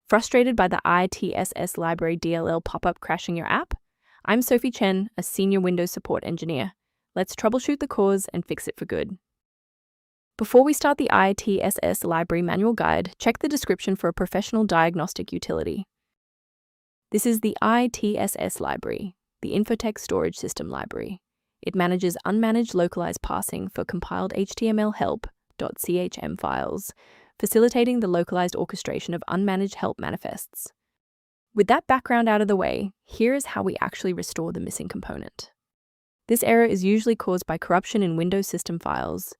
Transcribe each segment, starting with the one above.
Frustrated by the Itss Library DLL pop-up crashing your app? I'm Sophie Chen, a senior Windows support engineer. Let's troubleshoot the cause and fix it for good. Before we start the Itss Library manual guide, check the description for a professional diagnostic utility. This is the Itss Library, the InfoTech Storage System library. It manages unmanaged localized parsing for compiled HTML help.chm files, facilitating the localized orchestration of unmanaged help manifests. With that background out of the way, here is how we actually restore the missing component. This error is usually caused by corruption in Windows system files.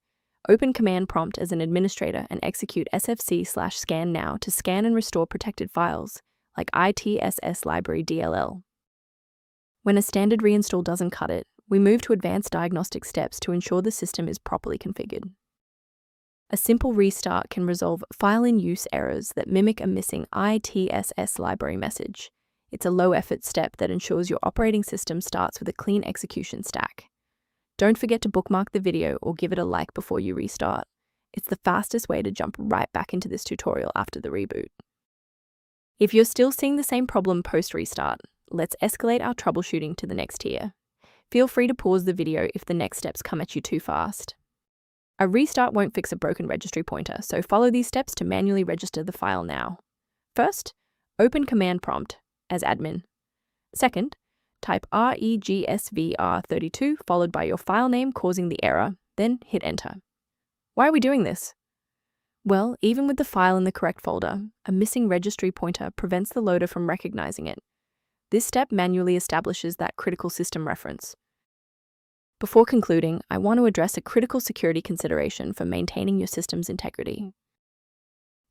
Open Command Prompt as an administrator and execute sfc/scan now to scan and restore protected files, like Itss Library DLL. When a standard reinstall doesn't cut it, we move to advanced diagnostic steps to ensure the system is properly configured. A simple restart can resolve file-in-use errors that mimic a missing Itss library message. It's a low-effort step that ensures your operating system starts with a clean execution stack. Don't forget to bookmark the video or give it a like before you restart. It's the fastest way to jump right back into this tutorial after the reboot. If you're still seeing the same problem post-restart, let's escalate our troubleshooting to the next tier. Feel free to pause the video if the next steps come at you too fast. A restart won't fix a broken registry pointer, so follow these steps to manually register the file now. First, open Command Prompt as admin. Second, type regsvr32 followed by your file name causing the error, then hit enter. Why are we doing this? Well, even with the file in the correct folder, a missing registry pointer prevents the loader from recognizing it. This step manually establishes that critical system reference. Before concluding, I want to address a critical security consideration for maintaining your system's integrity.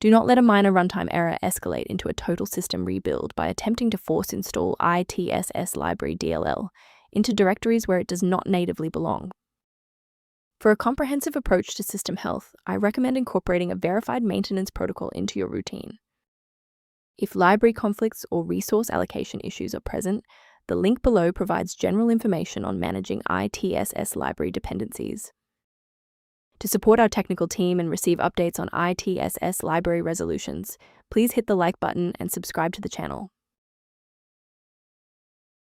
Do not let a minor runtime error escalate into a total system rebuild by attempting to force install Itss Library DLL into directories where it does not natively belong. For a comprehensive approach to system health, I recommend incorporating a verified maintenance protocol into your routine. If library conflicts or resource allocation issues are present, the link below provides general information on managing Itss library dependencies. To support our technical team and receive updates on Itss library resolutions, please hit the like button and subscribe to the channel.